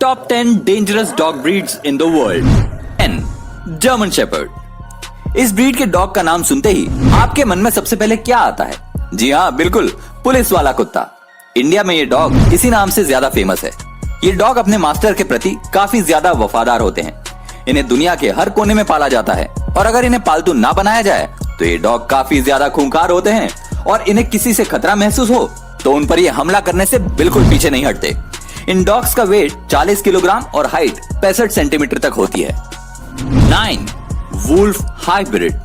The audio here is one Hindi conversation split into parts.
Top 10 dangerous dog breeds in the world. 10 German shepherd. इस ब्रीड के डॉग का नाम सुनते ही आपके मन में सबसे पहले क्या आता है? जी हाँ, बिल्कुल, पुलिस वाला कुत्ता। इंडिया में ये डॉग इसी नाम से ज्यादा फेमस है। ये डॉग अपने मास्टर के प्रति काफी ज्यादा वफादार होते हैं। इन्हें दुनिया के हर कोने में पाला जाता है और अगर इन्हें पालतू ना बनाया जाए तो ये डॉग काफी ज्यादा खूंखार होते हैं और इन्हें किसी से खतरा महसूस हो तो उन पर ये हमला करने से बिल्कुल पीछे नहीं हटते। इन डॉग्स का वेट 40 किलोग्राम और हाइट 65 सेंटीमीटर तक होती है। 9 वुल्फ हाइब्रिड।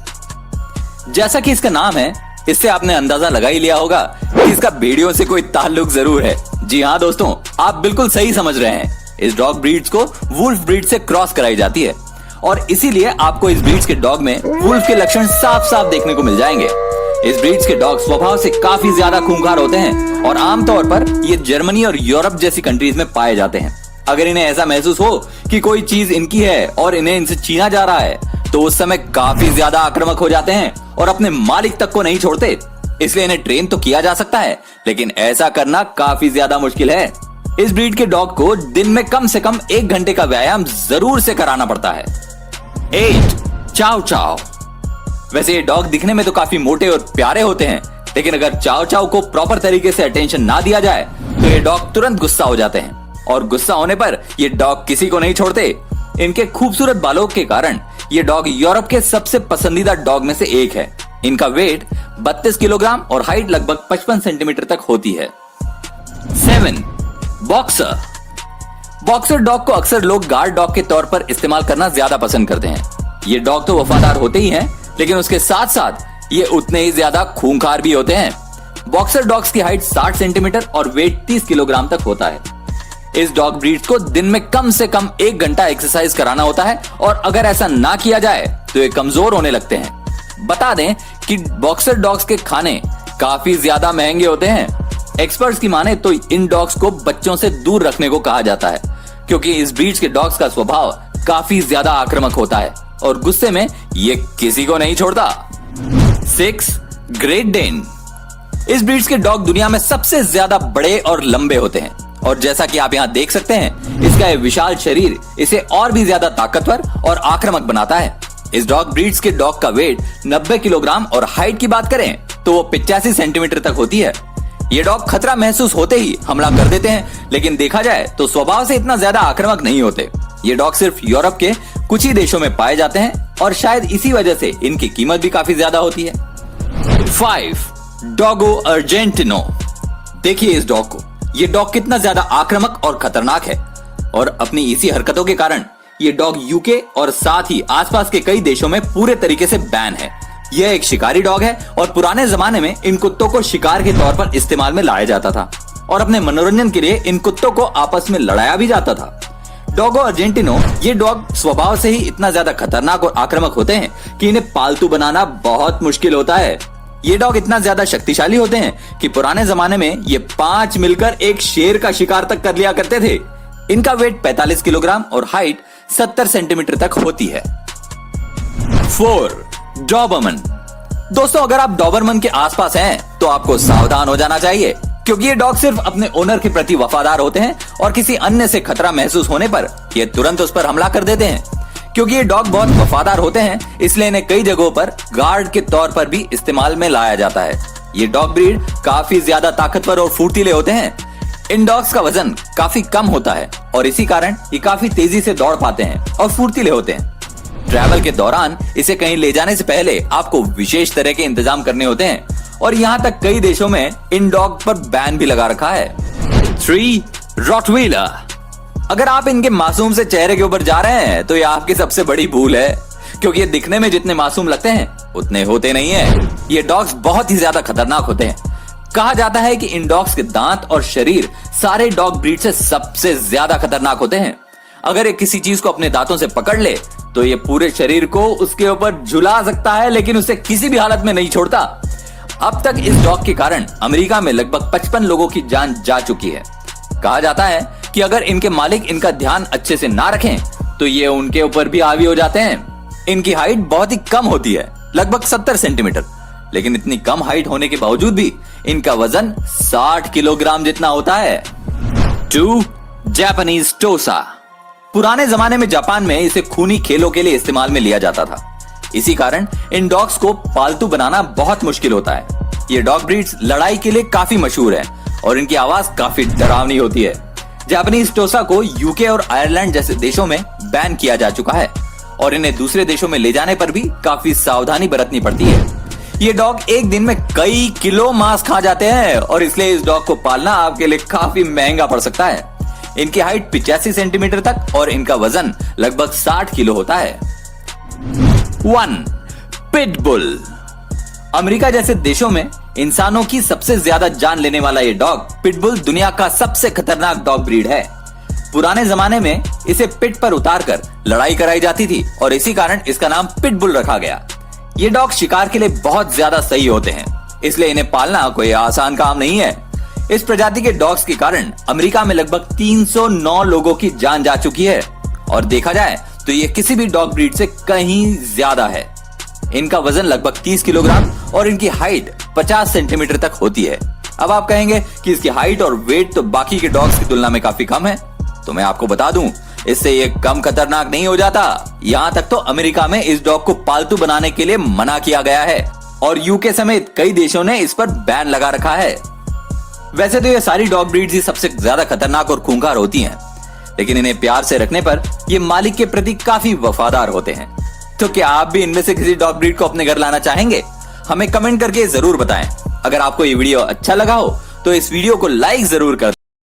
जैसा कि इसका नाम है, इससे आपने अंदाजा लगा ही लिया होगा कि इसका भेड़ियों से कोई ताल्लुक जरूर है। जी हाँ दोस्तों, आप बिल्कुल सही समझ रहे हैं। इस डॉग ब्रीड्स को वुल्फ ब्रीड से क्रॉस कराई जाती है और इसीलिए आपको इस ब्रीड्स के डॉग में वुल्फ के लक्षण साफ साफ देखने को मिल जाएंगे। इस ब्रीड्स के डॉग स्वभाव से काफी ज्यादा खूंखार होते हैं और आमतौर पर ये जर्मनी और यूरोप जैसी कंट्रीज में पाए जाते हैं। अगर इन्हें ऐसा महसूस हो कि कोई चीज इनकी है और इन्हें इनसे छीना जा रहा है तो उस समय काफी ज्यादा आक्रामक हो जाते हैं और अपने मालिक तक को नहीं छोड़ते। इसलिए इन्हें ट्रेन तो किया जा सकता है, लेकिन ऐसा करना काफी ज्यादा मुश्किल है। इस ब्रीड के डॉग को दिन में कम से कम 1 घंटे का व्यायाम जरूर से कराना पड़ता है। 8 चाव चाव। वैसे ये डॉग दिखने में तो काफी मोटे और प्यारे होते हैं, लेकिन अगर चाव चाव को प्रॉपर तरीके से अटेंशन ना दिया जाए तो ये डॉग तुरंत गुस्सा हो जाते हैं और गुस्सा होने पर ये डॉग किसी को नहीं छोड़ते। इनके खूबसूरत बालों के कारण ये डॉग यूरोप के सबसे पसंदीदा डॉग में से एक है। इनका वेट 32 किलोग्राम और हाइट लगभग 55 सेंटीमीटर तक होती है। 7 बॉक्सर। बॉक्सर डॉग को अक्सर लोग गार्ड डॉग के तौर पर इस्तेमाल करना ज्यादा पसंद करते हैं। ये डॉग तो वफादार होते ही हैं, लेकिन उसके साथ साथ ये उतने ही ज्यादा खूंखार भी होते हैं। बॉक्सर डॉग्स की हाइट 60 सेंटीमीटर और वेट 30 किलोग्राम तक होता है। इस डॉग ब्रीड को दिन में कम से कम 1 घंटा एक्सरसाइज कराना होता है और अगर ऐसा ना किया जाए तो ये कमजोर होने लगते हैं। बता दें कि बॉक्सर डॉग्स के खाने काफी ज्यादा महंगे होते हैं। एक्सपर्ट्स की माने तो इन डॉग्स को बच्चों से दूर रखने को कहा जाता है, क्योंकि इस ब्रीड्स के डॉग्स का स्वभाव काफी ज्यादा आक्रामक होता है और गुस्से में ये किसी को नहीं छोड़ता। 6 ग्रेट डेन। इस ब्रीड्स के डॉग दुनिया में सबसे ज्यादा बड़े और लंबे होते हैं और जैसा कि आप यहाँ देख सकते हैं, इसका ये विशाल शरीर इसे और भी ज्यादा ताकतवर और आक्रामक बनाता है। इस डॉग ब्रीड्स के डॉग का वेट 90 किलोग्राम और हाइट की बात करें तो वो 85 सेंटीमीटर तक होती है। ये डॉग खतरा महसूस होते ही हमला कर देते हैं, लेकिन देखा जाए तो स्वभाव से इतना ज्यादा आक्रामक नहीं होते। ये डॉग सिर्फ यूरोप के कुछ ही देशों में पाए जाते हैं और शायद इसी वजह से इनकी कीमत भी काफी ज्यादा होती है। 5 डॉगो अर्जेंटिनो। देखिए इस डॉग को, ये डॉग कितना ज्यादा आक्रामक और खतरनाक है और अपनी इसी हरकतों के कारण ये डॉग यूके और साथ ही आसपास के कई देशों में पूरे तरीके से बैन है। यह एक शिकारी डॉग है और पुराने जमाने में इन कुत्तों को शिकार के तौर पर इस्तेमाल में लाया जाता था और अपने मनोरंजन के लिए इन कुत्तों को आपस में लड़ाया भी जाता था। डॉगो अर्जेंटिनो, ये डॉग स्वभाव से ही इतना ज्यादा खतरनाक और आक्रामक होते हैं कि इन्हें पालतू बनाना बहुत मुश्किल होता है। ये डॉग इतना ज्यादा शक्तिशाली होते हैं कि पुराने जमाने में ये 5 मिलकर एक शेर का शिकार तक कर लिया करते थे। इनका वेट 45 किलोग्राम और हाइट 70 सेंटीमीटर तक होती है। 4 डॉबरमन। दोस्तों, अगर आप डॉबरमन के आसपास हैं तो आपको सावधान हो जाना चाहिए, क्योंकि ये डॉग सिर्फ अपने ओनर के प्रति वफादार होते हैं और किसी अन्य से खतरा महसूस होने पर ये तुरंत उस पर हमला कर देते हैं। क्योंकि ये डॉग बहुत वफादार होते हैं, इसलिए इन्हें कई जगहों पर गार्ड के तौर पर भी इस्तेमाल में लाया जाता है। ये डॉग ब्रीड काफी ज्यादा ताकतवर और फुर्तीले होते हैं। इन डॉग्स का वजन काफी कम होता है और इसी कारण ये काफी तेजी से दौड़ पाते हैं और फुर्तीले होते हैं। ट्रैवल के दौरान इसे कहीं ले जाने से पहले आपको विशेष तरह के इंतजाम करने होते हैं और यहाँ तक कई देशों में इन डॉग पर बैन भी लगा रखा है। 3 रॉटवीलर। अगर आप इनके मासूम से चेहरे के ऊपर जा रहे हैं तो यह आपकी सबसे बड़ी भूल है, क्योंकि ये दिखने में जितने मासूम लगते हैं उतने होते नहीं है। ये डॉग्स बहुत ही ज्यादा खतरनाक होते हैं। कहा जाता है कि इन डॉग्स के दांत और शरीर सारे डॉग ब्रीड से सबसे ज्यादा खतरनाक होते हैं। अगर ये किसी चीज को अपने दांतों से पकड़ ले तो ये पूरे शरीर को उसके ऊपर झुला सकता है, लेकिन उसे किसी भी हालत में नहीं छोड़ता। अब तक इस डॉग के कारण अमेरिका में लगभग 55 लोगों की जान जा चुकी है। कहा जाता है कि अगर इनके मालिक इनका ध्यान अच्छे से ना रखें तो ये उनके ऊपर भी हावी हो जाते हैं। इनकी हाइट बहुत ही कम होती है, लगभग 70 सेंटीमीटर, लेकिन इतनी कम हाइट होने के बावजूद भी इनका वजन 60 किलोग्राम जितना होता है। 2 जापानीज टोसा। पुराने जमाने में जापान में इसे खूनी खेलों के लिए इस्तेमाल में लिया जाता था। इसी कारण इन डॉग्स को पालतू बनाना बहुत मुश्किल होता है। ये डॉग ब्रीड्स लड़ाई के लिए काफी मशहूर है और इनकी आवाज काफी डरावनी होती है। जापानीज टोसा को यूके और आयरलैंड जैसे देशों में बैन किया जा चुका है और इन्हें दूसरे देशों में ले जाने पर भी काफी सावधानी बरतनी पड़ती है। ये डॉग एक दिन में कई किलो मांस खा जाते हैं और इसलिए इस डॉग को पालना आपके लिए काफी महंगा पड़ सकता है। इनकी हाइट 85 सेंटीमीटर तक और इनका वजन लगभग 60 किलो होता है। 1. पिटबुल। अमेरिका जैसे देशों में इंसानों की सबसे ज्यादा जान लेने वाला ये डॉग पिटबुल दुनिया का सबसे खतरनाक डॉग ब्रीड है। पुराने जमाने में इसे पिट पर उतारकर लड़ाई कराई जाती थी और इसी कारण इसका नाम पिटबुल रखा गया। ये डॉग शिकार के लिए बहुत ज्यादा सही होते हैं, इसलिए इन्हें पालना कोई आसान काम नहीं है। इस प्रजाति के डॉग्स के कारण अमेरिका में लगभग 309 लोगों की जान जा चुकी है और देखा जाए तो ये किसी भी डॉग ब्रीड से कहीं ज्यादा है। इनका वजन लगभग 30 किलोग्राम और इनकी हाइट 50 सेंटीमीटर तक होती है। अब आप कहेंगे कि इसकी हाइट और वेट तो बाकी के डॉग्स की तुलना में काफी कम है, तो मैं आपको बता दूं इससे ये कम खतरनाक नहीं हो जाता। यहाँ तक तो अमेरिका में इस डॉग को पालतू बनाने के लिए मना किया गया है और यूके समेत कई देशों ने इस पर बैन लगा रखा है। वैसे तो ये सारी डॉग ब्रीड्स ही सबसे ज्यादा खतरनाक और खूंखार होती हैं, लेकिन इन्हें प्यार से रखने पर ये मालिक के प्रति काफी वफादार होते हैं। तो क्या आप भी इनमें से किसी डॉग ब्रीड को अपने घर लाना चाहेंगे? हमें कमेंट करके जरूर बताएं। अगर आपको ये वीडियो अच्छा लगा हो तो इस वीडियो को लाइक जरूर कर